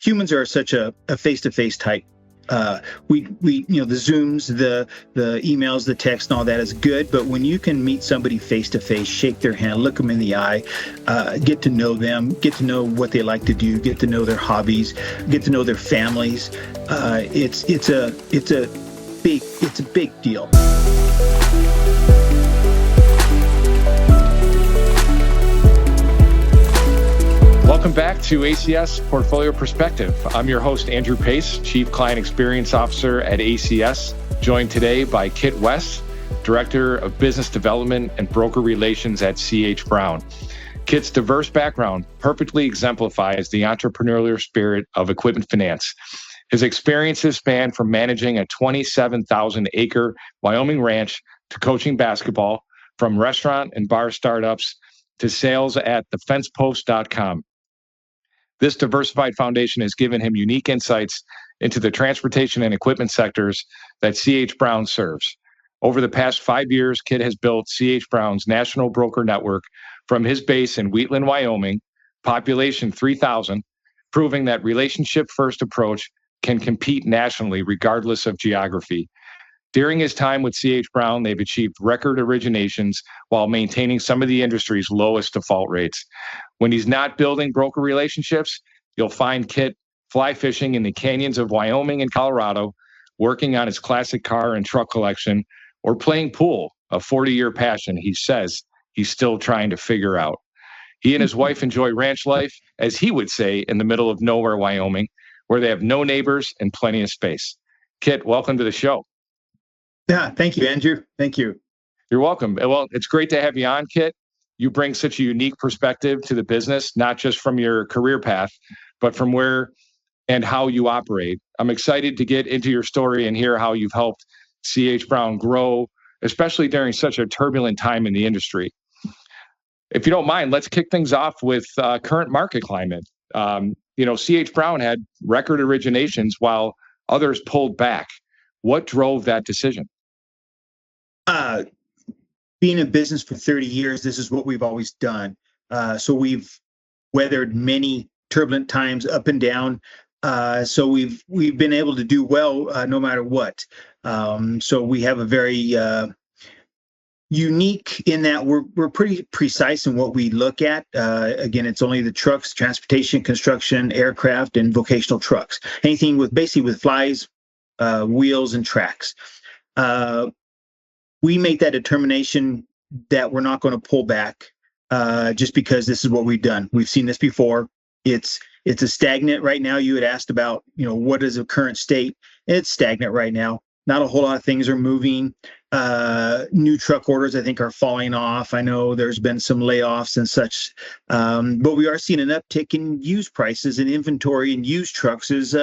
humans are such a face-to-face type. We the Zooms, the emails, the text, and all that is good. But when you can meet somebody face to face, shake their hand, look them in the eye, get to know them, get to know what they like to do, get to know their hobbies, get to know their families, it's a big deal. Welcome back to ACS Portfolio Perspective. I'm your host, Andrew Pace, Chief Client Experience Officer at ACS, joined today by Kit West, Director of Business Development and Broker Relations at C.H. Brown. Kit's diverse background perfectly exemplifies the entrepreneurial spirit of equipment finance. His experiences span from managing a 27,000-acre Wyoming ranch to coaching basketball, from restaurant and bar startups to sales at thefencepost.com. This diversified foundation has given him unique insights into the transportation and equipment sectors that C.H. Brown serves. Over the past 5 years, Kit has built C.H. Brown's national broker network from his base in Wheatland, Wyoming, population 3,000, proving that relationship-first approach can compete nationally regardless of geography. During his time with C.H. Brown, they've achieved record originations while maintaining some of the industry's lowest default rates. When he's not building broker relationships, you'll find Kit fly fishing in the canyons of Wyoming and Colorado, working on his classic car and truck collection, or playing pool, a 40-year passion he says he's still trying to figure out. He and his wife enjoy ranch life, as he would say, in the middle of nowhere, Wyoming, where they have no neighbors and plenty of space. Kit, welcome to the show. Yeah, thank you, Andrew. Thank you. You're welcome. Well, it's great to have you on, Kit. You bring such a unique perspective to the business, not just from your career path, but from where and how you operate. I'm excited to get into your story and hear how you've helped C.H. Brown grow, especially during such a turbulent time in the industry. If you don't mind, let's kick things off with current market climate. C.H. Brown had record originations while others pulled back. What drove that decision? Being in business for 30 years, this is what we've always done. So we've weathered many turbulent times up and down. So we've been able to do well no matter what. So we have a very unique in that we're pretty precise in what we look at. Again, it's only the trucks, transportation, construction, aircraft, and vocational trucks. Anything with flies, wheels, and tracks. We make that determination that we're not going to pull back just because this is what we've done. We've seen this before. It's a stagnant right now. You had asked about, what is the current state? It's stagnant right now. Not a whole lot of things are moving. New truck orders, I think, are falling off. I know there's been some layoffs and such, but we are seeing an uptick in used prices, and inventory in used trucks is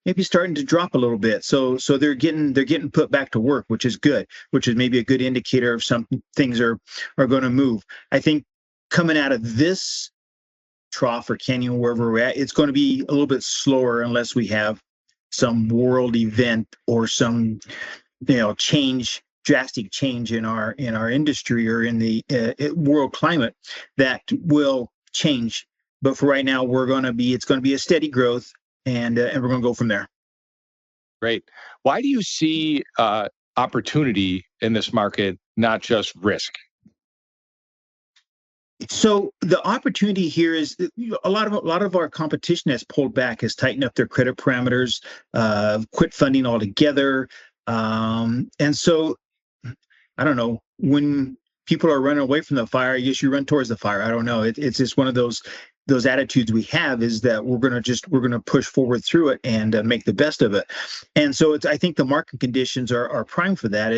maybe starting to drop a little bit. So they're getting put back to work, which is good, which is maybe a good indicator of some things are going to move. I think coming out of this trough or canyon, wherever we're at, it's going to be a little bit slower unless we have some world event or some, drastic change in our industry or in the world climate that will change. But for right now, it's going to be a steady growth. And we're going to go from there. Great. Why do you see opportunity in this market, not just risk? So the opportunity here is a lot of our competition has pulled back, has tightened up their credit parameters, quit funding altogether, and so I don't know, when people are running away from the fire, I guess you run towards the fire. I don't know. It's just one of those attitudes we have, is that we're going to push forward through it and make the best of it. And so I think the market conditions are prime for that.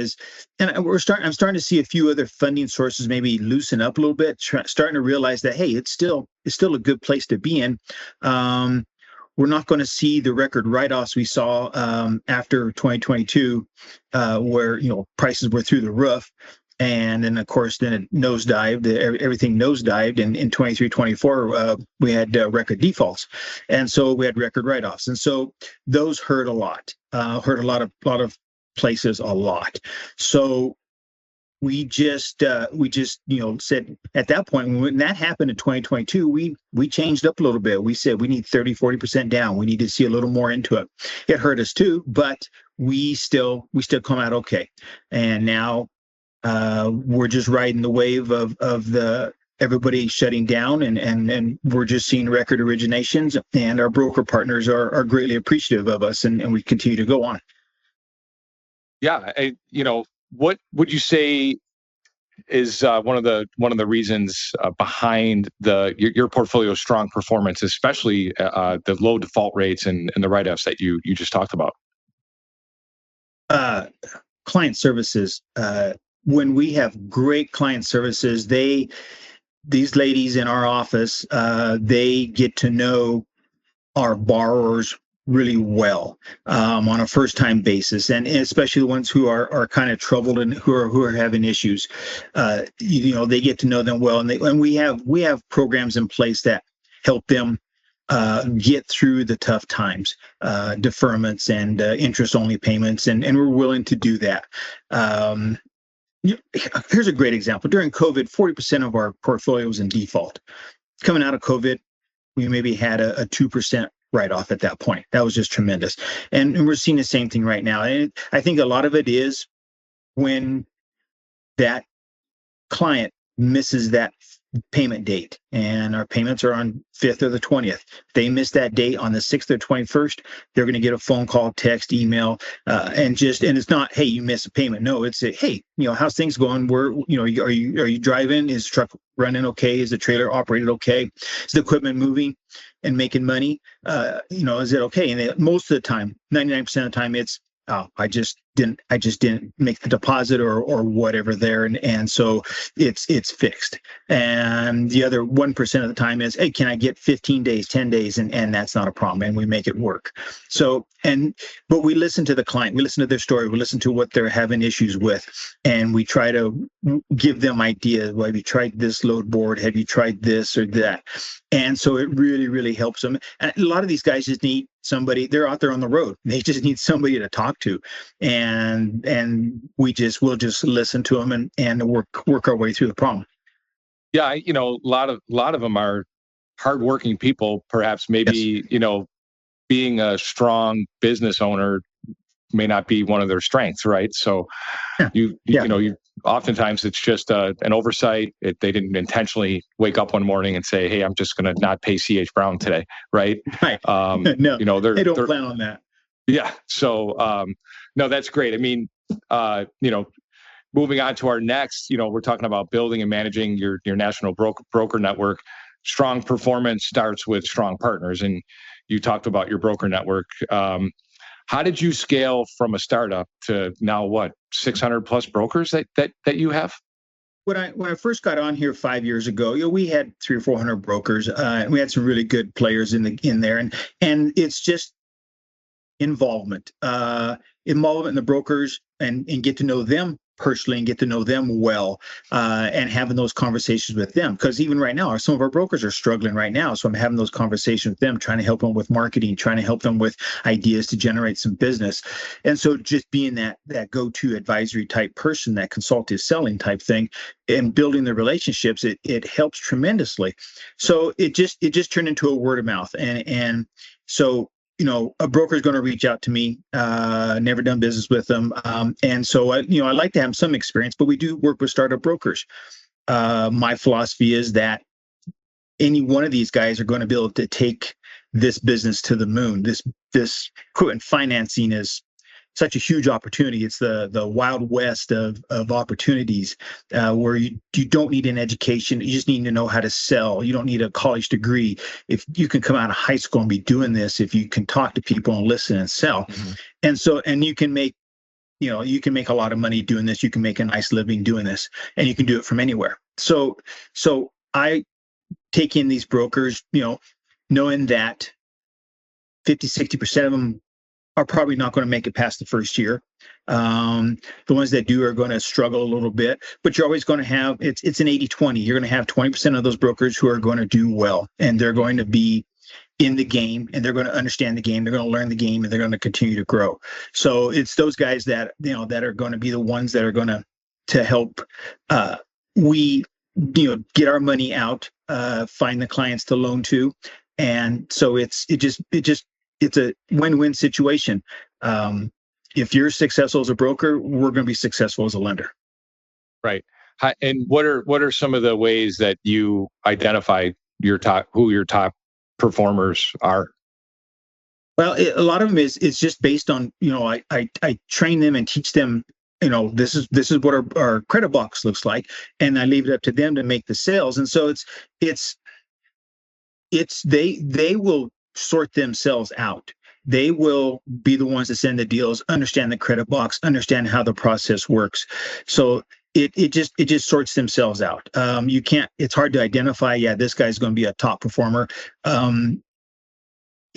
I'm starting to see a few other funding sources maybe loosen up a little bit, starting to realize that, hey, it's still a good place to be in. We're not going to see the record write-offs we saw after 2022, where prices were through the roof. And then, of course, then it nosedived. Everything nosedived. And in 23, 24, we had record defaults. And so we had record write-offs. And so those hurt a lot, hurt a lot of places a lot. So we just said at that point when that happened in 2022, we changed up a little bit. We said we need 30-40% down. We need to see a little more into it. It hurt us too, but we still come out okay. And now we're just riding the wave of the everybody shutting down, and we're just seeing record originations, and our broker partners are greatly appreciative of us, and we continue to go on. Yeah, what would you say is one of the reasons behind your portfolio's strong performance, especially the low default rates and the write-offs that you just talked about? Client services. When we have great client services, these ladies in our office, they get to know our borrowers really well on a first time basis, and especially the ones who are kind of troubled and who are having issues. They get to know them well, and we have programs in place that help them get through the tough times, deferments and interest only payments, and we're willing to do that. Here's a great example. During COVID, 40% of our portfolio was in default. Coming out of COVID, we maybe had a 2% write-off at that point. That was just tremendous. And we're seeing the same thing right now. And I think a lot of it is when that client misses that payment date, and our payments are on 5th or the 20th. They miss that date on the 6th or 21st, they're going to get a phone call, text, email, and it's not, hey, you missed a payment. No, it's hey, how's things going? Are you driving? Is the truck running okay? Is the trailer operated okay? Is the equipment moving and making money? Is it okay? And most of the time, 99% of the time, it's, oh, I just didn't make the deposit or whatever there, and so it's fixed. And the other 1% of the time is, hey, can I get 15 days, 10 days, and that's not a problem, and we make it work. But we listen to the client, we listen to their story, we listen to what they're having issues with, and we try to give them ideas. Well, have you tried this load board? Have you tried this or that? And so it really, really helps them. And a lot of these guys just need somebody. They're out there on the road. They just need somebody to talk to, and we'll just listen to them and work our way through the problem. Yeah, a lot of them are hardworking people. Perhaps maybe yes. Being a strong business owner may not be one of their strengths, right? So you oftentimes it's just an oversight. They didn't intentionally wake up one morning and say, hey, I'm just going to not pay CH Brown today, right? Right. No, they don't plan on that. Yeah. So no, that's great. I mean, moving on to our next, we're talking about building and managing your national broker network. Strong performance starts with strong partners, and you talked about your broker network. How did you scale from a startup to now 600 plus brokers that you have? When I first got on here 5 years ago, we had 300 or 400 brokers, and we had some really good players in there, and it's just involvement in the brokers, and get to know them personally and get to know them well, and having those conversations with them. Because even right now, some of our brokers are struggling right now. So I'm having those conversations with them, trying to help them with marketing, trying to help them with ideas to generate some business. And so just being that go-to advisory type person, that consultative selling type thing, and building the relationships, it helps tremendously. So it just turned into a word of mouth. And so a broker is going to reach out to me, never done business with them. And so I like to have some experience, but we do work with startup brokers. My philosophy is that any one of these guys are going to be able to take this business to the moon. This equipment financing is such a huge opportunity. It's the wild west of opportunities, where you don't need an education. You just need to know how to sell. You don't need a college degree. If you can come out of high school and be doing this, if you can talk to people and listen and sell, and you can make a lot of money doing this. You can make a nice living doing this, and you can do it from anywhere. So I take in these brokers, knowing that 50-60% of them are probably not going to make it past the first year. The ones that do are going to struggle a little bit, but you're always going to have, it's an 80-20. You're going to have 20% of those brokers who are going to do well, and they're going to be in the game, and they're going to understand the game. They're going to learn the game, and they're going to continue to grow. So it's those guys that, that are going to be the ones that are going to to help we get our money out, find the clients to loan to, and so it's a win-win situation. If you're successful as a broker, we're going to be successful as a lender. Right. And what are some of the ways that you identify who your top performers are? Well, a lot of them it's just based on, I train them and teach them, this is what our credit box looks like, and I leave it up to them to make the sales. And so they will sort themselves out. They will be the ones to send the deals, understand the credit box, understand how the process works. So it just sorts themselves out. It's hard to identify, yeah, this guy's going to be a top performer.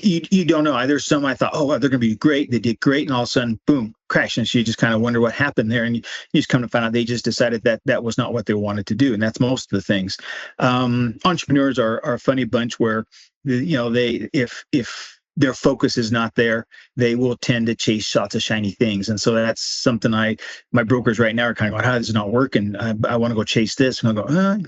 You don't know. There's some I thought, oh, they're going to be great. They did great. And all of a sudden, boom, crash. And so you just kind of wonder what happened there. And you just come to find out they just decided that was not what they wanted to do. And that's most of the things. Entrepreneurs are a funny bunch where, if their focus is not there, they will tend to chase shots of shiny things. And so that's something my brokers right now are kind of going, how does it not work? And I want to go chase this. And I'll go,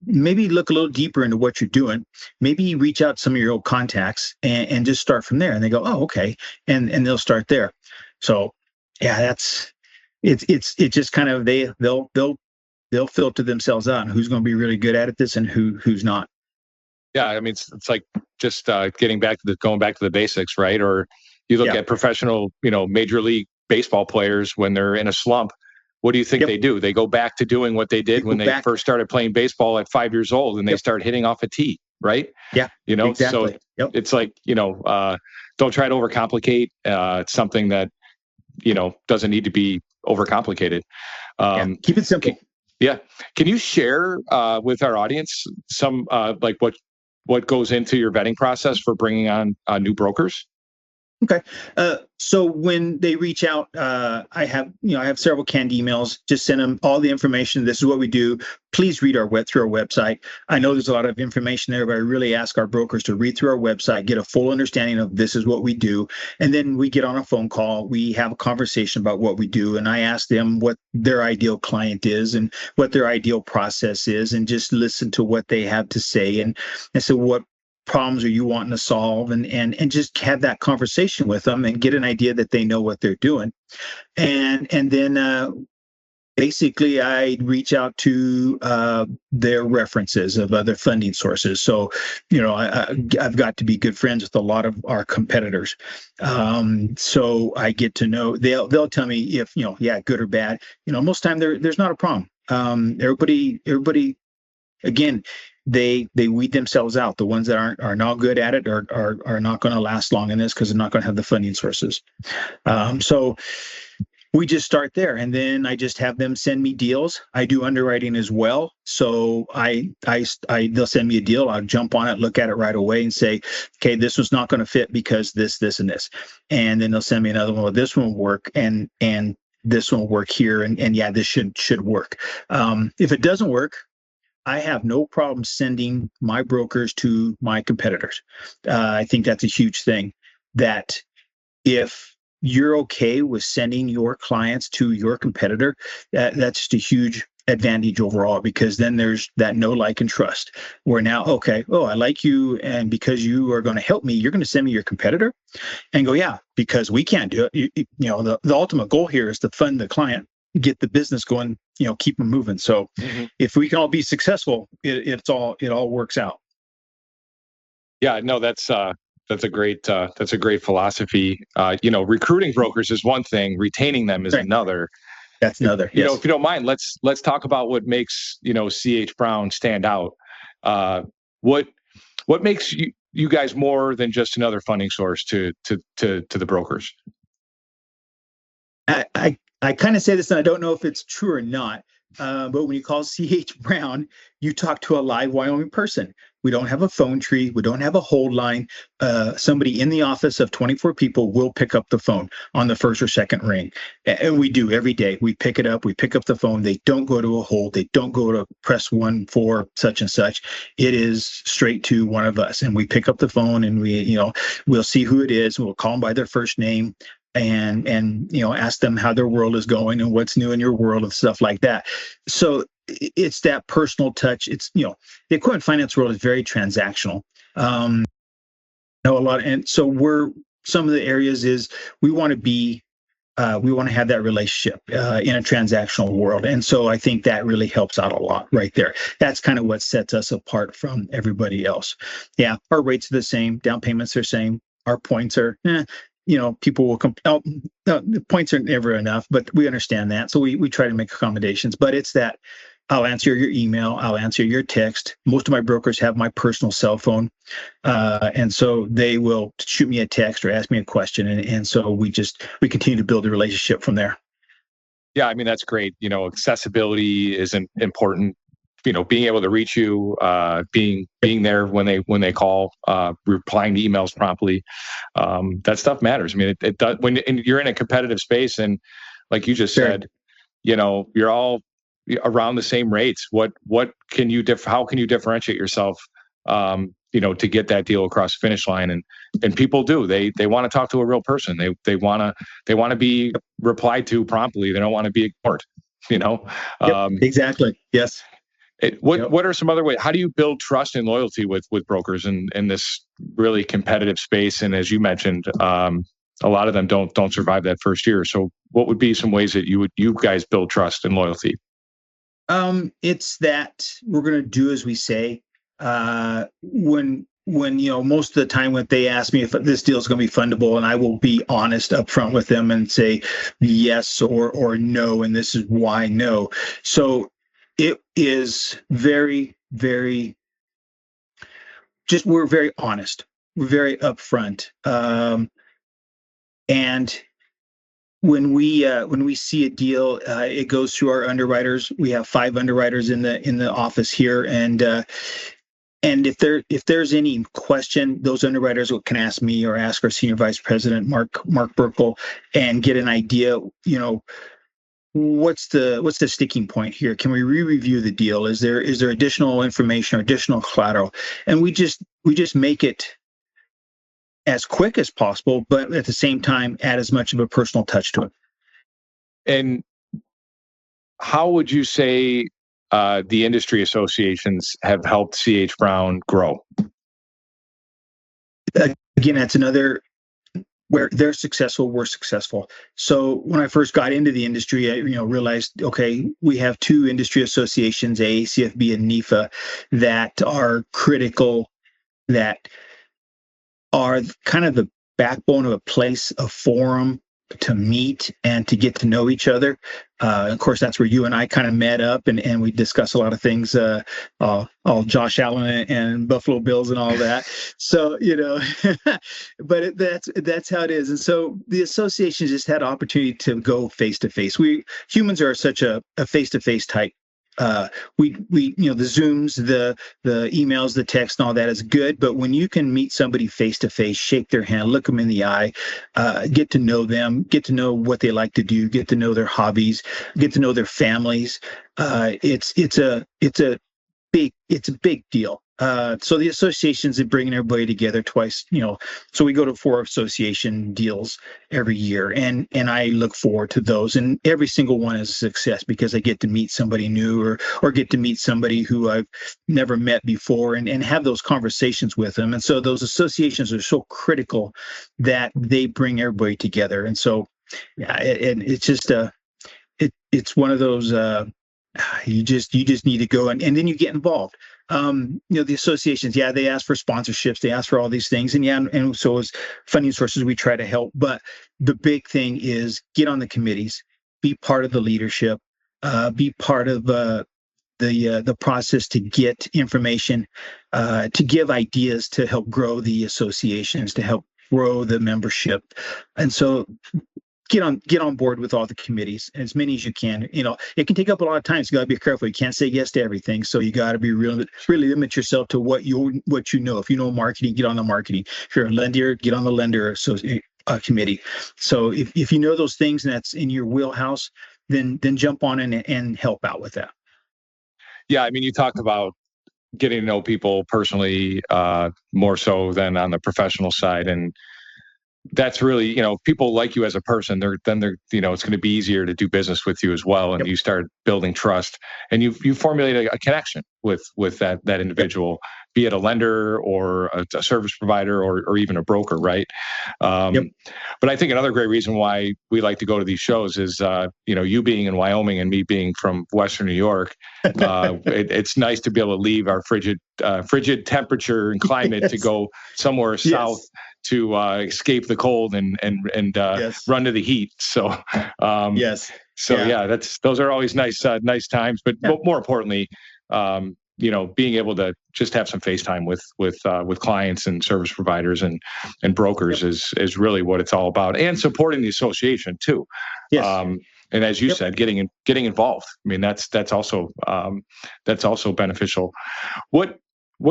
maybe look a little deeper into what you're doing. Maybe reach out to some of your old contacts and just start from there. And they go, oh, okay. And they'll start there. So yeah, it's just kind of, they'll filter themselves out and who's going to be really good at this and who's not. Yeah, I mean, it's like just going back to the basics, right? Or you look at professional, Major League Baseball players when they're in a slump. What do you think they do? They go back to doing what they did when they first started playing baseball at 5 years old, and they start hitting off a tee, right? Yeah, exactly. So it's like, don't try to overcomplicate. It's something that, doesn't need to be overcomplicated. Keep it simple. Can you share with our audience some like what goes into your vetting process for bringing on new brokers? Okay. So when they reach out, I have several canned emails. Just send them all the information. This is what we do. Please read through our website. I know there's a lot of information there, but I really ask our brokers to read through our website, get a full understanding of this is what we do. And then we get on a phone call. We have a conversation about what we do. And I ask them what their ideal client is and what their ideal process is, and just listen to what they have to say. And so what problems are you wanting to solve, and just have that conversation with them and get an idea that they know what they're doing. And then basically I reach out to their references of other funding sources. So, I've got to be good friends with a lot of our competitors. So I get to know, they'll tell me if, good or bad. Most time there's not a problem. Everybody, again, they weed themselves out. The ones that are not good at it are not going to last long in this because they're not going to have the funding sources. So we just start there, and then I just have them send me deals. I do underwriting as well, so they'll send me a deal. I'll jump on it, look at it right away, and say, okay, this was not going to fit because this, and this, and then they'll send me another one. Well, this one will work, and this one will work here, and yeah, this should work. If it doesn't work, I have no problem sending my brokers to my competitors. I think that's a huge thing, that if you're okay with sending your clients to your competitor, that's just a huge advantage overall, because then there's that know, like, and trust, where now, okay, I like you, and because you are going to help me, you're going to send me your competitor, and go, yeah, because we can't do it. The ultimate goal here is to fund the client, get the business going, keep them moving. So if we can all be successful, it all works out. Yeah, no, that's a great philosophy. Recruiting brokers is one thing, retaining them is another. That's another. Yes. If you don't mind, let's talk about what makes C.H. Brown stand out. What makes you guys more than just another funding source to the brokers? I kind of say this, and I don't know if it's true or not, but when you call C.H. Brown, you talk to a live Wyoming person. We don't have a phone tree. We don't have a hold line. Somebody in the office of 24 people will pick up the phone on the first or second ring. And we do every day. We pick it up. We pick up the phone. They don't go to a hold. They don't go to press 1 for such and such. It is straight to one of us. And we pick up the phone, and we'll see who it is. We'll call them by their first name. and ask them how their world is going and what's new in your world and stuff like that. So it's that personal touch. It's the equipment finance world is very transactional. Know a lot, and so some of the areas is we want to be we want to have that relationship in a transactional world. And so I think that really helps out a lot right there. That's kind of what sets us apart from everybody else. Yeah, our rates are the same, down payments are the same, our points are, people will no, the points are never enough, but we understand that. So we try to make accommodations, but it's that I'll answer your email, I'll answer your text. Most of my brokers have my personal cell phone. And so they will shoot me a text or ask me a question. And so we continue to build a relationship from there. Yeah, I mean, that's great. Accessibility is important. Being able to reach you, being there when they call, replying to emails promptly, that stuff matters. I mean, it does when you're in a competitive space, and like you just said, you're all around the same rates. What can you how can you differentiate yourself? To get that deal across the finish line, and people do. They want to talk to a real person. They want to be replied to promptly. They don't want to be ignored. Exactly. Yes. What are some other ways? How do you build trust and loyalty with brokers in this really competitive space? And as you mentioned, a lot of them don't survive that first year. So what would be some ways that you guys build trust and loyalty? It's that we're going to do as we say. When most of the time when they ask me if this deal is going to be fundable, and I will be honest up front with them and say yes or no, and this is why no. So it is very, very we're very honest. We're very upfront. And when we see a deal, it goes through our underwriters. We have 5 underwriters in the office here, and if there's any question, those underwriters can ask me or ask our senior vice president Mark Burkle and get an idea. What's the sticking point here? Can we re-review the deal? Is there additional information or additional collateral? And we just make it as quick as possible, but at the same time, add as much of a personal touch to it. And how would you say the industry associations have helped CH Brown grow? Again, that's another where they're successful, we're successful. So when I first got into the industry, I realized, okay, we have 2 industry associations, AACFB and NEFA, that are critical, that are kind of the backbone of a place, a forum to meet and to get to know each other. Of course, that's where you and I kind of met up, and we discussed a lot of things, all Josh Allen and Buffalo Bills and all that. So, but that's how it is. And so the association just had opportunity to go face to face. We humans are such a face to face type. We the Zooms, the emails, the text, and all that is good. But when you can meet somebody face to face, shake their hand, look them in the eye, get to know them, get to know what they like to do, get to know their hobbies, get to know their families. It's a big deal. So the associations are bringing everybody together twice, so we go to 4 association deals every year, and I look forward to those, and every single one is a success because I get to meet somebody new or get to meet somebody who I've never met before and have those conversations with them. And so those associations are so critical that they bring everybody together. And so, yeah, it's just it's one of those, you just need to go and then you get involved. The associations, they ask for sponsorships, they ask for all these things, and so as funding sources, we try to help. But the big thing is get on the committees, be part of the leadership, be part of the process to get information, to give ideas to help grow the associations, to help grow the membership, and so get on board with all the committees, as many as you can. It can take up a lot of time, so you got to be careful. You can't say yes to everything, so you got to be really limit yourself to what you know. If you know marketing, get on the marketing. If you're a lender, get on the lender committee. So if you know those things and that's in your wheelhouse, then jump on in and help out with that. Yeah, I mean, you talked about getting to know people personally, more so than on the professional side, and that's really, people like you as a person. They're it's going to be easier to do business with you as well, and Yep. you start building trust, and you formulate a connection with that individual, be it a lender or a service provider or even a broker, right? Yep. But I think another great reason why we like to go to these shows is you being in Wyoming and me being from Western New York. It's nice to be able to leave our frigid temperature and climate to go somewhere south to escape the cold and run to the heat. So those are always nice times. But more importantly, being able to just have some FaceTime with clients and service providers and brokers is really what it's all about, and supporting the association too. Yes. And as you said, getting involved. I mean, that's also beneficial. What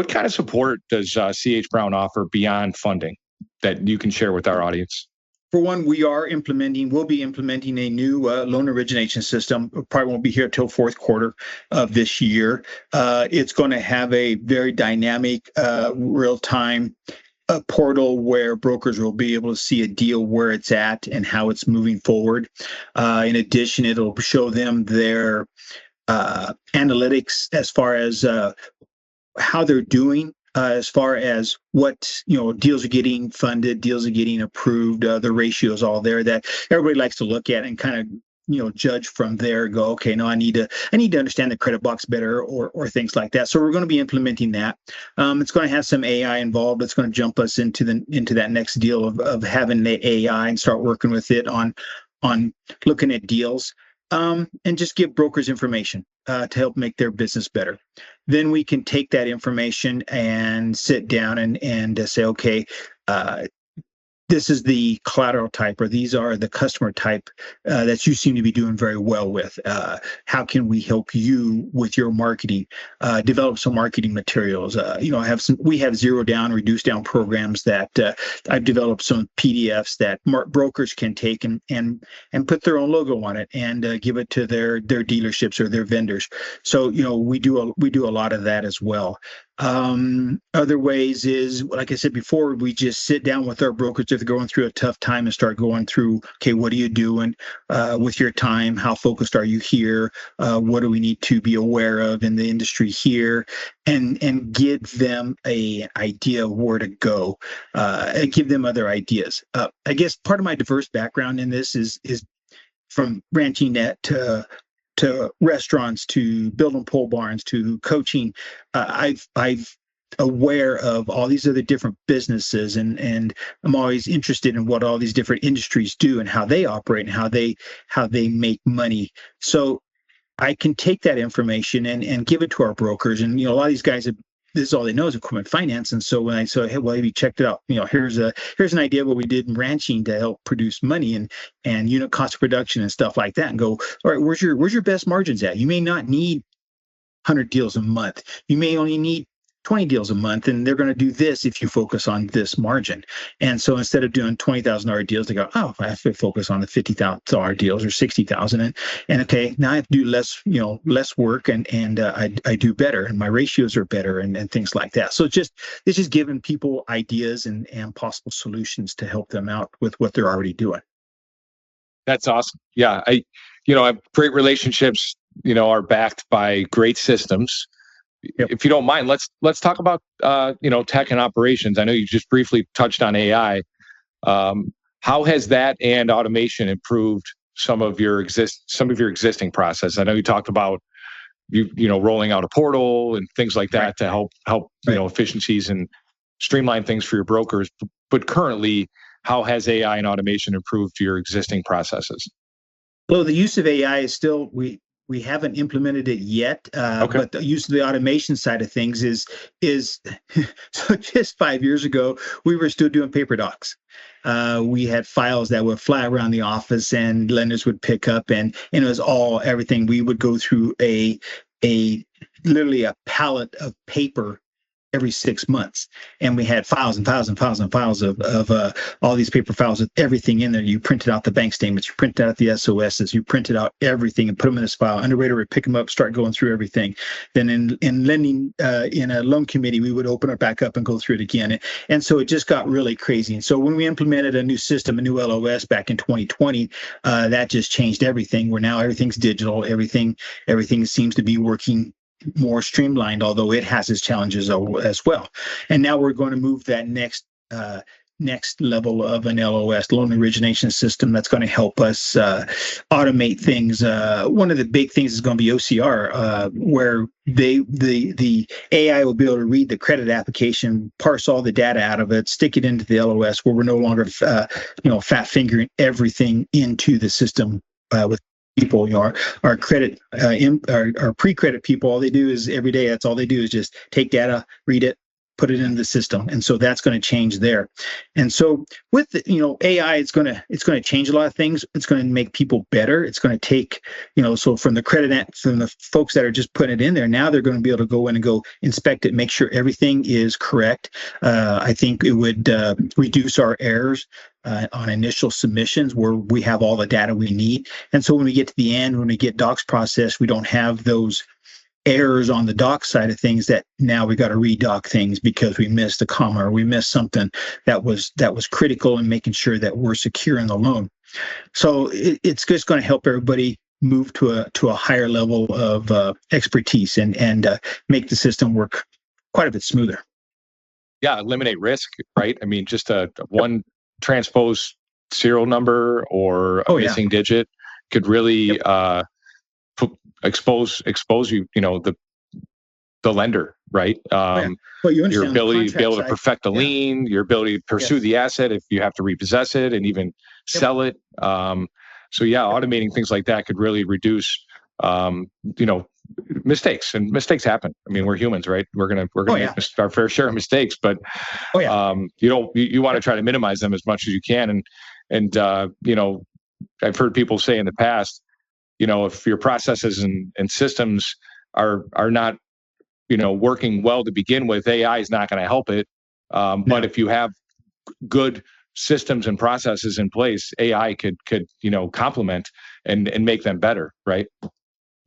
kind of support does CH Brown offer beyond funding that you can share with our audience? For one, we'll be implementing a new loan origination system. Probably won't be here till fourth quarter of this year. It's going to have a very dynamic, real-time portal where brokers will be able to see a deal where it's at and how it's moving forward. In addition, it'll show them their analytics as far as how they're doing. As far as what deals are getting funded, deals are getting approved, the ratios all there that everybody likes to look at and kind of judge from there. Go, okay, no, I need to understand the credit box better or things like that. So we're going to be implementing that. It's going to have some AI involved. It's going to jump us into that next deal of having the AI and start working with it on looking at deals. And just give brokers information to help make their business better. Then we can take that information and sit down and say, okay, this is the collateral type, or these are the customer type that you seem to be doing very well with. How can we help you with your marketing? Develop some marketing materials. We have zero down, reduce down programs that I've developed some PDFs that brokers can take and put their own logo on it and give it to their dealerships or their vendors. So we do a lot of that as well. Other ways is, like I said before, we just sit down with our brokers if they're going through a tough time and start going through, okay, what are you doing with your time? How focused are you here? What do we need to be aware of in the industry here? And give them a idea of where to go, and give them other ideas. I guess part of my diverse background in this is from ranching net to restaurants, to building pole barns, to coaching. I've aware of all these other different businesses, and I'm always interested in what all these different industries do and how they operate and how they make money. So I can take that information and give it to our brokers. And a lot of these guys this is all they know is equipment finance. And so when I say, hey, well, have you checked it out? Here's an idea of what we did in ranching to help produce money and unit cost of production and stuff like that. And go, all right, where's your best margins at? You may not need 100 deals a month. You may only need 20 deals a month, and they're going to do this if you focus on this margin. And so instead of doing $20,000 deals, they go, oh, I have to focus on the $50,000 deals or $60,000, and okay, now I have to do less work, and I do better, and my ratios are better, and things like that. So it's just giving people ideas and possible solutions to help them out with what they're already doing. That's awesome. Yeah, I have great relationships. Are backed by great systems. Yep. If you don't mind, let's talk about tech and operations. I know you just briefly touched on AI. How has that and automation improved some of your existing process? I know you talked about rolling out a portal and things like that to help efficiencies and streamline things for your brokers. But currently, how has AI and automation improved your existing processes? Well, the use of AI is still we haven't implemented it yet, but the use of the automation side of things is so just 5 years ago, we were still doing paper docs. We had files that would fly around the office and lenders would pick up, and it was everything. We would go through literally a pallet of paper every 6 months, and we had files and files and files and files of all these paper files with everything in there. You printed out the bank statements, you printed out the SOSs, you printed out everything and put them in this file. Underwriter would pick them up, start going through everything. Then in lending, in a loan committee, we would open it back up and go through it again. And so it just got really crazy. And so when we implemented a new system, a new LOS back in 2020, that just changed everything. Where now everything's digital, everything seems to be working more streamlined, although it has its challenges as well. And now we're going to move that next level of an LOS, loan origination system, that's going to help us automate things. One of the big things is going to be OCR, where the AI will be able to read the credit application, parse all the data out of it, stick it into the LOS, where we're no longer fat fingering everything into the system with people. Our credit, our pre-credit people, all they do is every day, that's all they do is just take data, read it, put it into the system. And so that's going to change there. And so with AI, it's going to change a lot of things. It's going to make people better. It's going to take, so from the folks that are just putting it in there, now they're going to be able to go in and go inspect it, make sure everything is correct. I think it would reduce our errors on initial submissions, where we have all the data we need. And so when we get to the end, when we get docs processed, we don't have those errors on the doc side of things that now we got to redoc things because we missed a comma or we missed something that was critical in making sure that we're secure in the loan. So it's just going to help everybody move to a higher level of expertise and make the system work quite a bit smoother. Yeah, eliminate risk, right? I mean, just a one transposed serial number or a missing digit could really expose you, the lender, right? Well, your ability to be able to perfect a lien, your ability to pursue the asset if you have to repossess it and even sell it. So automating things like that could really reduce, mistakes, and mistakes happen. I mean, we're humans, right? We're gonna make our fair share of mistakes, but you want to try to minimize them as much as you can. And I've heard people say in the past, if your processes and systems are not, working well to begin with, AI is not going to help it. But if you have good systems and processes in place, AI could complement and make them better, right?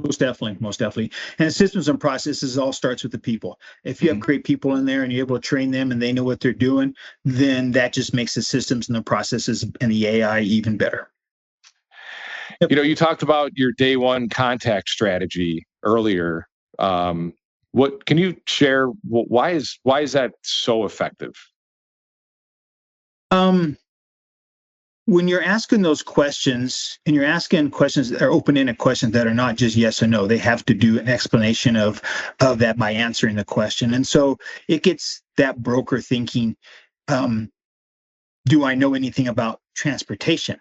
Most definitely. And systems and processes all starts with the people. If you have great people in there and you're able to train them and they know what they're doing, then that just makes the systems and the processes and the AI even better. You talked about your day one contact strategy earlier. What can you share? Why is that so effective? When you're asking those questions, and you're asking questions that are open-ended questions that are not just yes or no, they have to do an explanation of that by answering the question. And so it gets that broker thinking, do I know anything about transportation?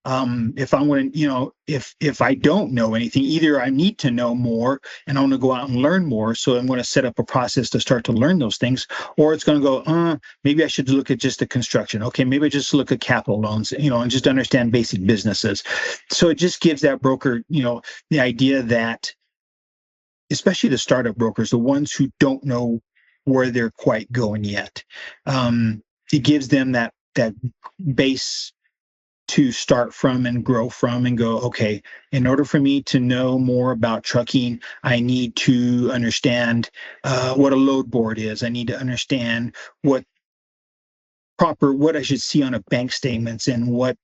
If I'm going to, if I don't know anything, either I need to know more and I want to go out and learn more. So I'm going to set up a process to start to learn those things, or it's going to go, maybe I should look at just the construction. Okay, maybe I just look at capital loans, and just understand basic businesses. So it just gives that broker, the idea that, especially the startup brokers, the ones who don't know where they're quite going yet, it gives them that base to start from and grow from and go, okay, in order for me to know more about trucking, I need to understand what a load board is. I need to understand what I should see on a bank statements and what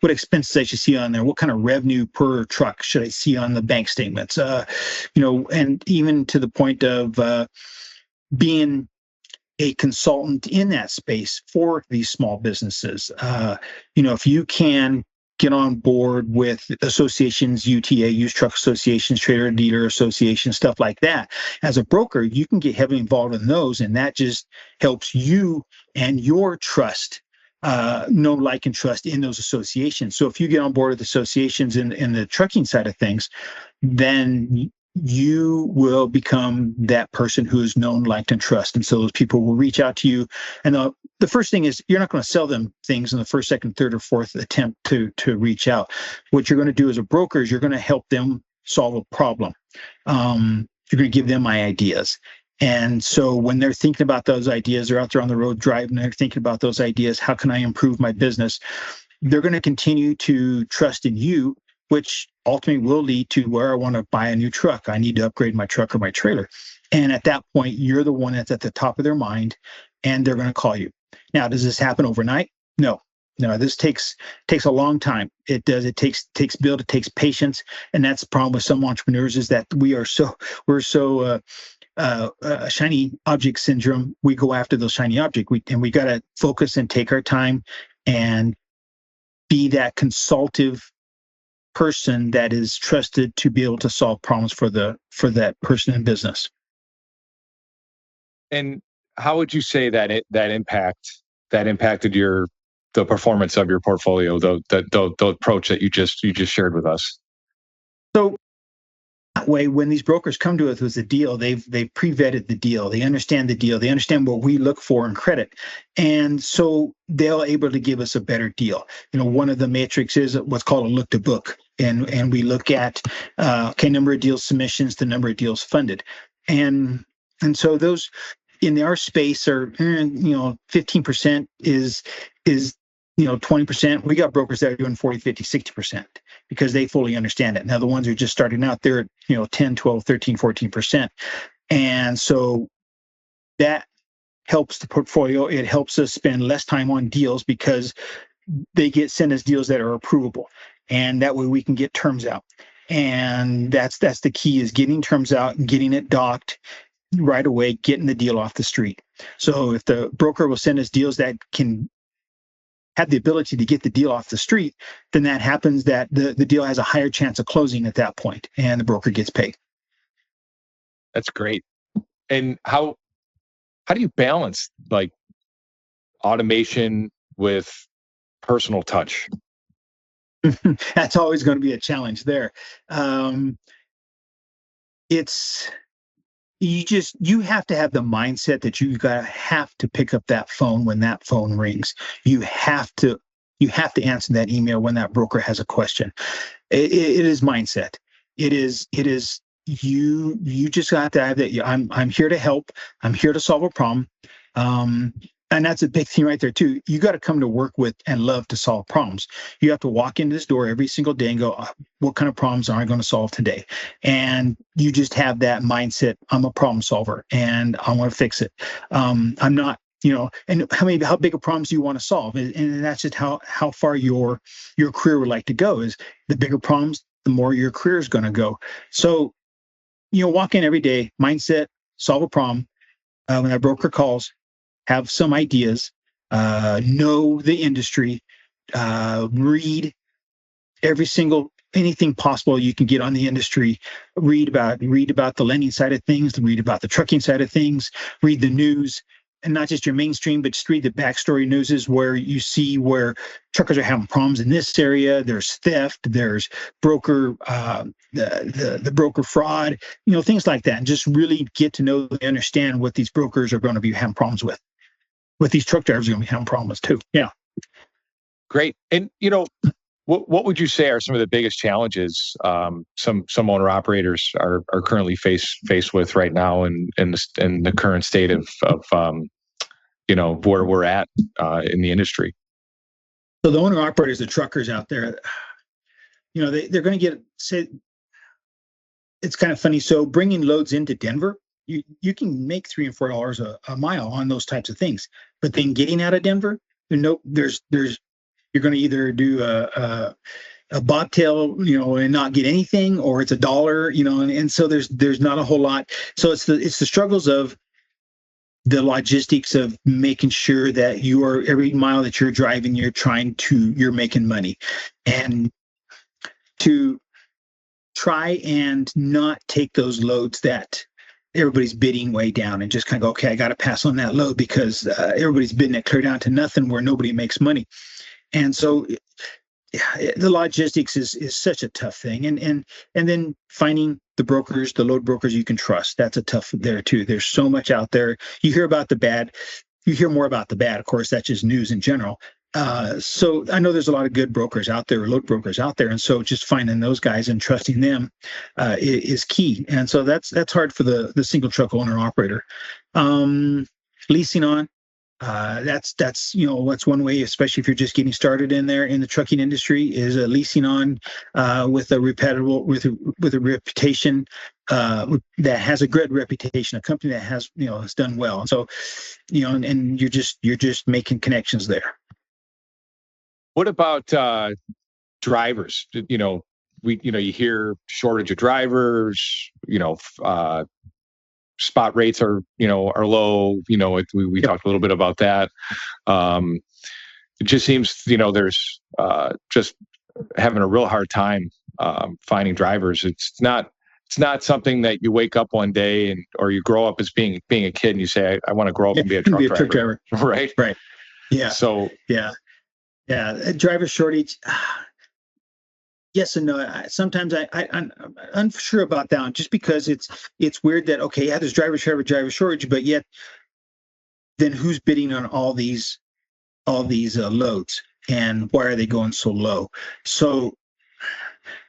expenses I should see on there. What kind of revenue per truck should I see on the bank statements? And even to the point of being a consultant in that space for these small businesses. If you can get on board with associations, UTA, used truck associations, trader and dealer associations, stuff like that, as a broker, you can get heavily involved in those, and that just helps you and your trust, know, like, and trust in those associations. So if you get on board with associations in the trucking side of things, then you will become that person who is known, liked, and trust. And so those people will reach out to you. And the first thing is, you're not going to sell them things in the first, second, third, or fourth attempt to reach out. What you're going to do as a broker is you're going to help them solve a problem. You're going to give them my ideas. And so when they're thinking about those ideas, they're out there on the road driving, they're thinking about those ideas. How can I improve my business? They're going to continue to trust in you, which ultimately will lead to where I want to buy a new truck. I need to upgrade my truck or my trailer. And at that point, you're the one that's at the top of their mind, and they're going to call you. Now, does this happen overnight? No. No, this takes a long time. It does. It takes build. It takes patience, and that's the problem with some entrepreneurs is that we're so shiny object syndrome. We go after those shiny objects. We got to focus and take our time and be that consultative person that is trusted to be able to solve problems for that person in business. And how would you say that that impacted the performance of your portfolio, the approach that you just shared with us? So that way, when these brokers come to us with a deal, they've pre-vetted the deal. They understand the deal. They understand what we look for in credit, and so they're able to give us a better deal. One of the metrics is what's called a look to book, and we look at number of deals submissions, the number of deals funded, and so those in our space are 15% is 20%. We got brokers that are doing 40, 50, 60% because they fully understand it. Now the ones who are just starting out, they're at 10, 12, 13, 14%. And so that helps the portfolio. It helps us spend less time on deals because they send us deals that are approvable. And that way we can get terms out. And that's the key, is getting terms out and getting it docked right away, getting the deal off the street. So if the broker will send us deals that can have the ability to get the deal off the street, then that happens that the deal has a higher chance of closing at that point, and the broker gets paid. That's great. And how do you balance like automation with personal touch? That's always going to be a challenge there. You have to have the mindset that have to pick up that phone when that phone rings. You have to answer that email when that broker has a question. It is mindset. It is you just have to have that. I'm here to help. I'm here to solve a problem. And that's a big thing right there too. You got to come to work with and love to solve problems. You have to walk into this door every single day and go, what kind of problems are I going to solve today? And you just have that mindset. I'm a problem solver and I want to fix it. I'm not, and how big of problems do you want to solve? And that's just how far your career would like to go. Is the bigger problems, the more your career is going to go. So, walk in every day, mindset, solve a problem. When that broker calls, have some ideas, know the industry, read anything possible you can get on the industry, read about the lending side of things, read about the trucking side of things, read the news, and not just your mainstream, but just read the backstory newses where you see where truckers are having problems in this area. There's theft, there's broker, the broker fraud, things like that, and just really get to know and understand what these brokers are going to be having problems with. What these truck drivers are going to be having problems too. Yeah. Great. And, what would you say are some of the biggest challenges some owner operators are currently faced with right now in the current state of where we're at in the industry? So the owner operators, the truckers out there, they're going to it's kind of funny. So bringing loads into Denver, you can make $3 and $4 a mile on those types of things, but then getting out of Denver, you're going to either do a bobtail, and not get anything, or it's $1, and so there's not a whole lot. So it's the struggles of the logistics of making sure that every mile that you're driving, you're making money, and to try and not take those loads that everybody's bidding way down and just kind of go, okay, I got to pass on that load because everybody's bidding it clear down to nothing where nobody makes money. And so the logistics is such a tough thing. And then finding the brokers, the load brokers you can trust, that's a tough there too. There's so much out there. You hear about the bad, you hear more about the bad. Of course, that's just news in general. So I know there's a lot of good brokers out there, load brokers out there, and so just finding those guys and trusting them is key. And so that's hard for the single truck owner operator. Leasing on. That's what's one way, especially if you're just getting started in there in the trucking industry, is leasing on with a reputable with a reputation that has a good reputation, a company that has done well. And so and you're just making connections there. What about drivers? You hear shortage of drivers. Spot rates are low. We Yep. talked a little bit about that. It just seems there's just having a real hard time finding drivers. It's not something that you wake up one day or you grow up as being a kid and you say, I want to grow up and be a truck driver. Right. Right. Yeah. So yeah. A driver shortage. Yes and no. Sometimes I'm unsure about that one, just because it's weird that, okay, yeah, there's driver shortage, but yet then who's bidding on all these loads, and why are they going so low? So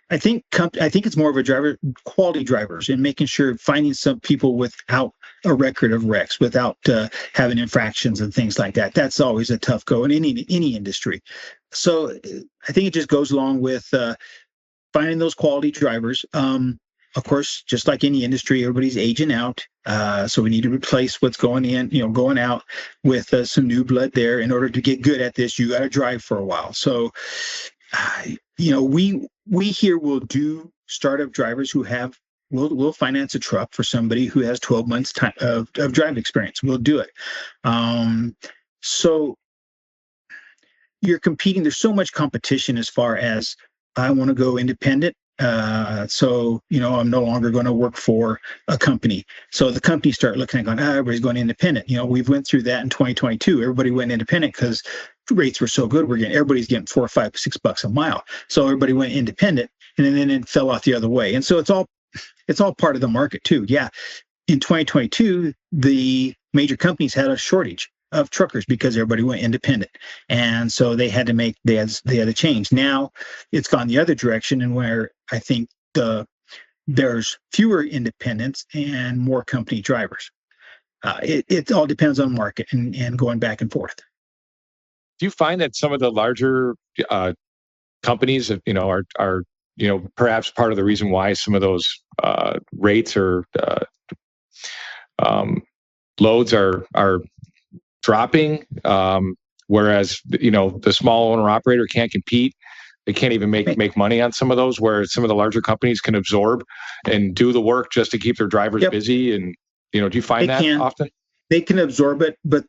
I think it's more of a quality drivers, and making sure finding some people without a record of wrecks, without having infractions and things like that. That's always a tough go in any industry. So I think it just goes along with finding those quality drivers. Of course, just like any industry, everybody's aging out. So we need to replace what's going out with some new blood there. In order to get good at this, you got to drive for a while. So, we here will do startup drivers who we'll finance a truck for somebody who has 12 months time of drive experience. We'll do it. So you're competing. There's so much competition as far as I want to go independent. So I'm no longer going to work for a company. So the companies start looking at going, everybody's going independent. We've went through that in 2022. Everybody went independent because rates were so good. Everybody's getting $4, $5, $6 a mile. So everybody went independent, and then it fell off the other way. And so it's all part of the market too. Yeah. In 2022, the major companies had a shortage of truckers because everybody went independent, and so they had to change. Now it's gone the other direction, and where I think there's fewer independents and more company drivers. It all depends on market and going back and forth. Do you find that some of the larger companies, are perhaps part of the reason why some of those rates or loads are dropping, whereas the small owner operator can't compete? They can't even make money on some of those, where some of the larger companies can absorb and do the work just to keep their drivers busy. And do you find that often? They can absorb it, but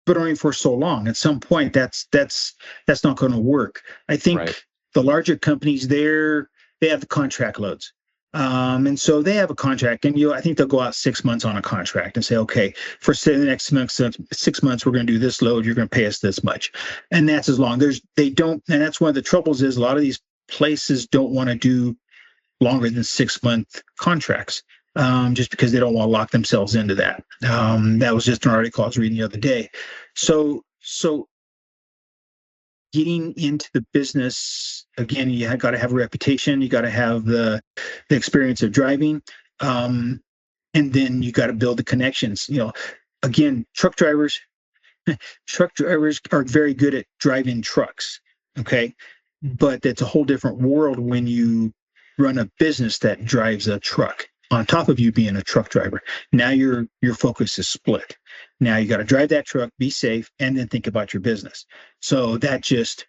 only for so long. At some point, that's not going to work. I think the larger companies they have the contract loads. And so they have a contract, and I think they'll go out 6 months on a contract and say, okay, for say the next 6 months, we're going to do this load. You're going to pay us this much, and that's as long. They don't, and that's one of the troubles is a lot of these places don't want to do longer than 6 month contracts, just because they don't want to lock themselves into that. That was just an article I was reading the other day. So getting into the business, again, you got to have a reputation. You got to have the experience of driving, and then you got to build the connections. Again, truck drivers are very good at driving trucks. Okay, but it's a whole different world when you run a business that drives a truck on top of you being a truck driver. Now your focus is split. Now you got to drive that truck, be safe, and then think about your business. So that just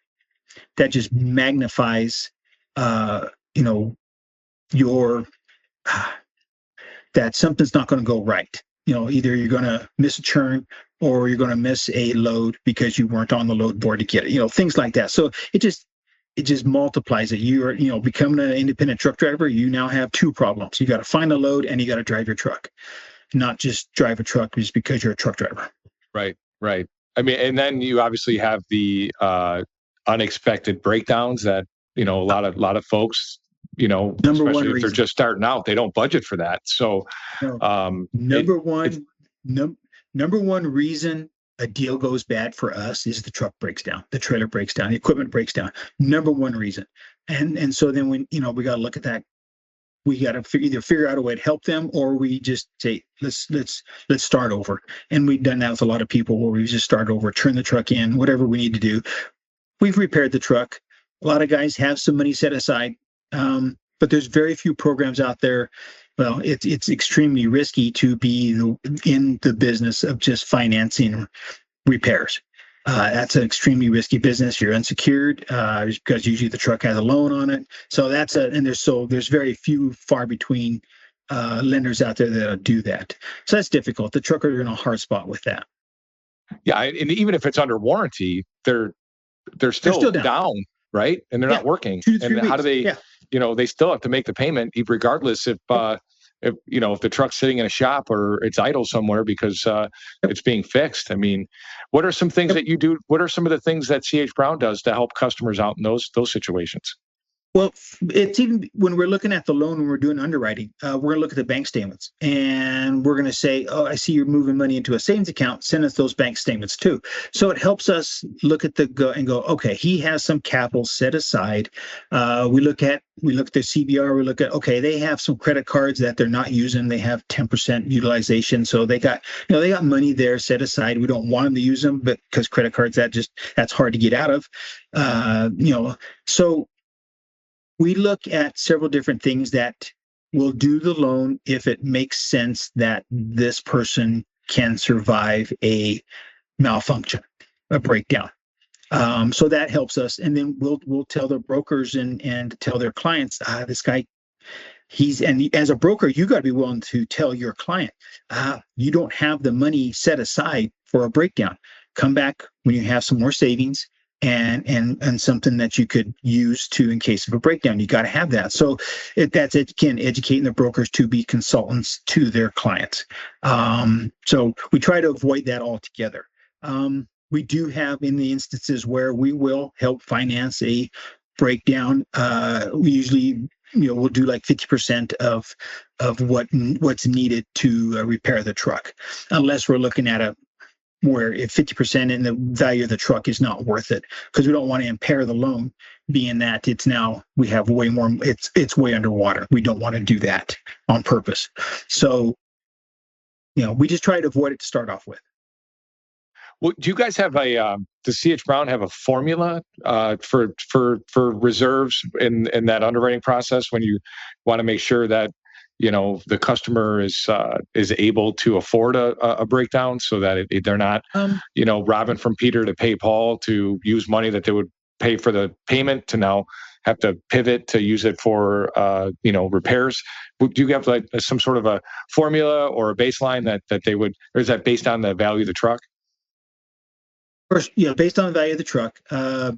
magnifies, your that something's not going to go right. Either you're going to miss a churn or you're going to miss a load because you weren't on the load board to get it. Things like that. So it just multiplies it. You're becoming an independent truck driver. You now have two problems. You got to find a load and you got to drive your truck, not just drive a truck just because you're a truck driver. Right. I mean, and then you obviously have the unexpected breakdowns that a lot of folks, especially if they're just starting out, they don't budget for that. So number one reason a deal goes bad for us is the truck breaks down, the trailer breaks down, the equipment breaks down. Number one reason. And so then when, we got to look at that. We got to either figure out a way to help them, or we just say, let's start over. And we've done that with a lot of people where we just start over, turn the truck in, whatever we need to do. We've repaired the truck. A lot of guys have some money set aside, but there's very few programs out there. Well, it's extremely risky to be in the business of just financing repairs. That's an extremely risky business. You're unsecured because usually the truck has a loan on it. So there's very few, far between lenders out there that'll do that. So that's difficult. The truckers are in a hard spot with that. Yeah, and even if it's under warranty, they're still down, right? And they're not working. 2 to 3 weeks. How do they? Yeah. They still have to make the payment, regardless if the truck's sitting in a shop or it's idle somewhere because it's being fixed. I mean, what are some things that you do? What are some of the things that CH Brown does to help customers out in those situations? Well, it's even when we're looking at the loan, when we're doing underwriting, we're going to look at the bank statements, and we're going to say, oh, I see you're moving money into a savings account. Send us those bank statements too. So it helps us look at okay, he has some capital set aside. We look at their CBR. We look at, okay, they have some credit cards that they're not using. They have 10% utilization. So they got money there set aside. We don't want them to use them, but because credit cards, that's hard to get out of. So we look at several different things that will do the loan if it makes sense that this person can survive a malfunction, a breakdown. So that helps us. And then we'll tell the brokers and tell their clients, this guy, and as a broker, you got to be willing to tell your client, you don't have the money set aside for a breakdown. Come back when you have some more savings and something that you could use in case of a breakdown. You got to have that. So that's educating the brokers to be consultants to their clients. So we try to avoid that altogether. We do have in the instances where we will help finance a breakdown. We usually, we'll do like 50% of what's needed to repair the truck, unless we're looking at where if 50% in the value of the truck is not worth it, because we don't want to impair the loan, being that we have way more, it's way underwater. We don't want to do that on purpose. So, we just try to avoid it to start off with. Well, do you guys have does CH Brown have a formula for reserves in that underwriting process when you want to make sure that the customer is able to afford a breakdown, so that they're not robbing from Peter to pay Paul to use money that they would pay for the payment to now have to pivot to use it for repairs? Do you have like some sort of a formula or a baseline that they would, or is that based on the value of the truck? First, based on the value of the truck,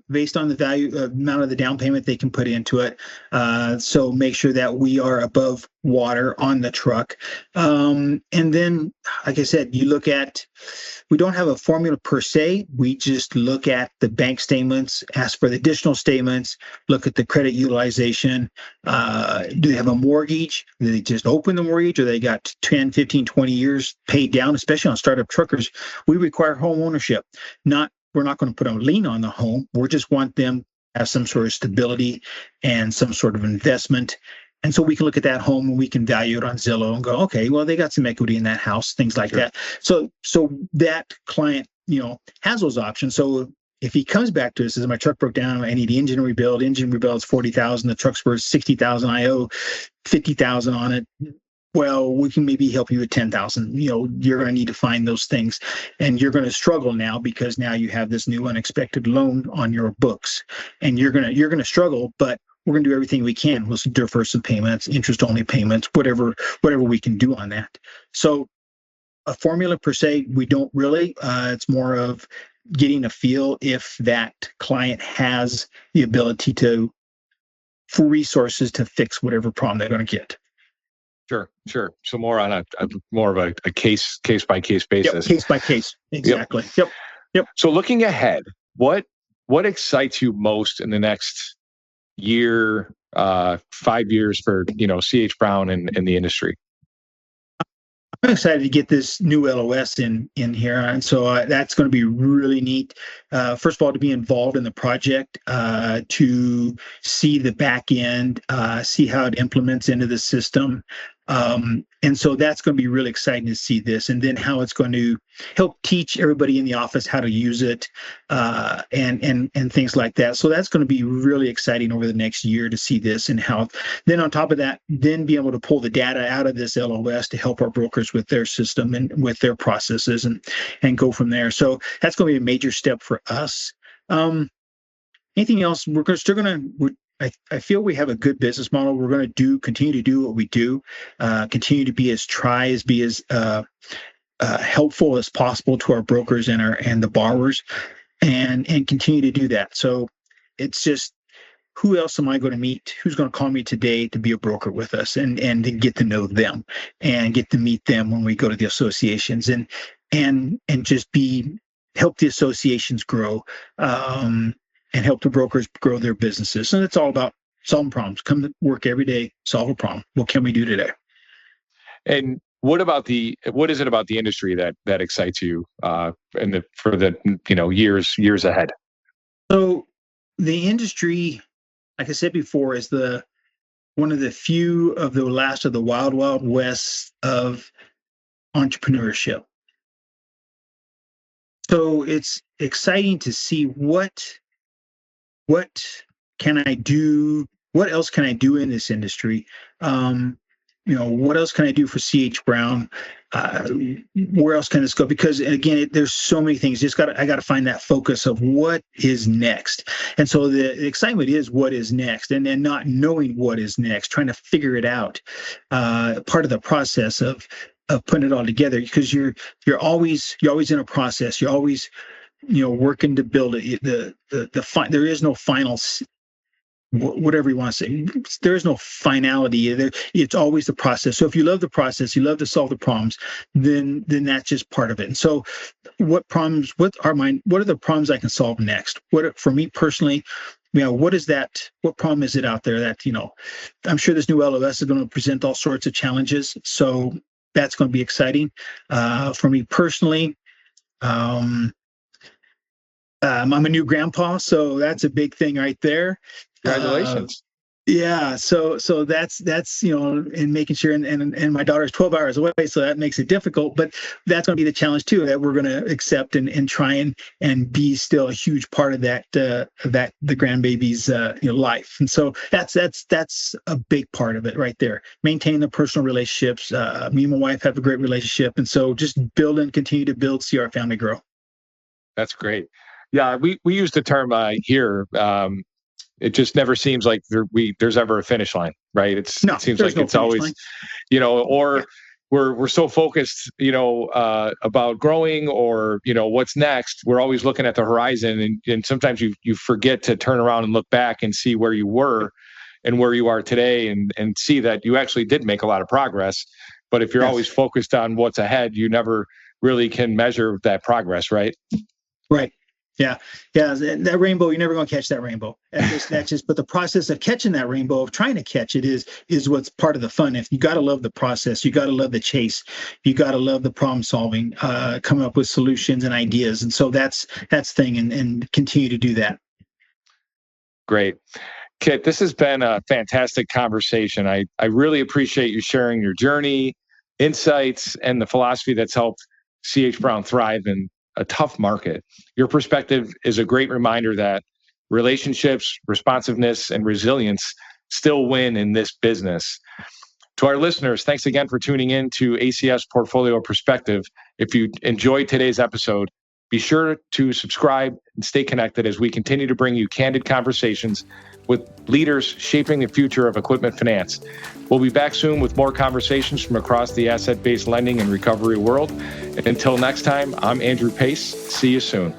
based on the amount of the down payment they can put into it. So make sure that we are above water on the truck. And then, like I said, we don't have a formula per se. We just look at the bank statements, ask for the additional statements, look at the credit utilization. Do they have a mortgage? Do they just open the mortgage, or they got 10, 15, 20 years paid down? Especially on startup truckers, we require home ownership. We're not going to put a lien on the home. We just want them to have some sort of stability and some sort of investment. And so we can look at that home and we can value it on Zillow and go, okay, well, they got some equity in that house, things like that. So that client, has those options. So if he comes back to us, says my truck broke down, I need the engine rebuild. Engine rebuild is $40,000. The truck's worth $60,000. I owe $50,000 on it. Well, we can maybe help you with $10,000. You're going to need to find those things, and you're going to struggle now because now you have this new unexpected loan on your books, and you're going to struggle. But we're going to do everything we can. We'll defer some payments, interest-only payments, whatever we can do on that. So a formula per se, we don't really. It's more of getting a feel if that client has the ability for resources to fix whatever problem they're going to get. Sure. So more on more of a case by case basis. Case by case. Exactly. Yep. So looking ahead, what excites you most in the next year, 5 years for CH Brown and the industry? I'm excited to get this new LOS in here, and so that's going to be really neat. First of all, to be involved in the project, to see the back end, see how it implements into the system, and so that's going to be really exciting to see this, and then how it's going to help teach everybody in the office how to use it, and things like that. So that's going to be really exciting over the next year to see this, and how then on top of that, then be able to pull the data out of this LOS to help our brokers with their system and with their processes, and go from there. So that's going to be a major step for us. Anything else? We're still going to. I feel we have a good business model. We're going to continue to do what we do, continue to be as helpful as possible to our brokers and the borrowers, and continue to do that. So it's just, who else am I going to meet? Who's going to call me today to be a broker with us, and to get to know them and get to meet them when we go to the associations, and just help the associations grow, and help the brokers grow their businesses. And it's all about solving problems. Come to work every day, solve a problem. What can we do today? And what is it about the industry that excites you for the years ahead? So the industry, like I said before, is one of the few of the last of the wild west of entrepreneurship. So it's exciting to see what can I do? What else can I do in this industry? What else can I do for CH Brown? Where else can this go? Because again, there's so many things. I got to find that focus of what is next. And so the excitement is what is next, and then not knowing what is next, trying to figure it out. Part of the process of putting it all together, because you're always in a process. You're always working to build it. There is no final, whatever you want to say. There is no finality. It's always the process. So if you love the process, you love to solve the problems, then that's just part of it. And so, what are the problems I can solve next? For me personally, what problem is it out there that, I'm sure this new LOS is going to present all sorts of challenges. So that's going to be exciting. For me personally, I'm a new grandpa, so that's a big thing right there. Congratulations. Yeah, so that's in making sure, and my daughter's 12 hours away, so that makes it difficult. But that's going to be the challenge too, that we're going to accept and try and be still a huge part of that the grandbaby's life. And so that's a big part of it right there. Maintain the personal relationships. Me and my wife have a great relationship, and so just continue to build, see our family grow. That's great. Yeah, we use the term here. It just never seems like there's ever a finish line, right? It seems like it's always, or we're so focused, about growing or what's next. We're always looking at the horizon, and sometimes you forget to turn around and look back and see where you were and where you are today, and see that you actually did make a lot of progress. But if you're always focused on what's ahead, you never really can measure that progress, right? Right. Yeah. That rainbow, you're never going to catch that rainbow. But the process of catching that rainbow, of trying to catch it, is what's part of the fun. If you got to love the process, you got to love the chase, you got to love the problem solving, coming up with solutions and ideas. And so that's thing, and continue to do that. Great. Kit, this has been a fantastic conversation. I really appreciate you sharing your journey, insights, and the philosophy that's helped CH Brown thrive in a tough market. Your perspective is a great reminder that relationships, responsiveness, and resilience still win in this business. To our listeners, thanks again for tuning in to ACS Portfolio Perspective. If you enjoyed today's episode, be sure to subscribe and stay connected as we continue to bring you candid conversations with leaders shaping the future of equipment finance. We'll be back soon with more conversations from across the asset-based lending and recovery world. And until next time, I'm Andrew Pace. See you soon.